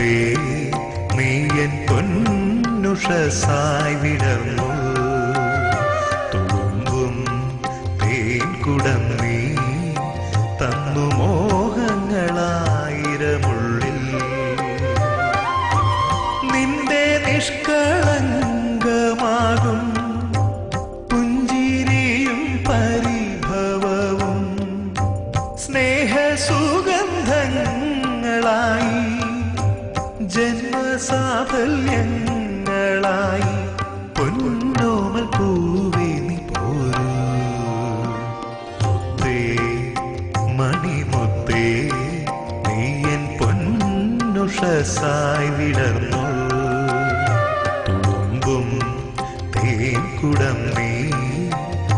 മുത്തേ നീയൻ പൊന്നുഷസായി വിടർന്നു തുളുമ്പും തേൻകുടം നീ തന്നു മോഹങ്ങളായിരമുള്ളിൽ നിന്റെ നിഷ്കളങ്കമാകും പുഞ്ചിരിയും പരിഭവവും സ്നേഹസുഗന്ധങ്ങളായി ജന്മസാഫല്യങ്ങളായി പൊന്നോമൽ പൂവേ നീ പോരൂ മുത്തേ മണിമുത്തേ നീയൻ പൊന്നുഷസായി വിടർന്നു തുളുമ്പും തേൻകുടം നീ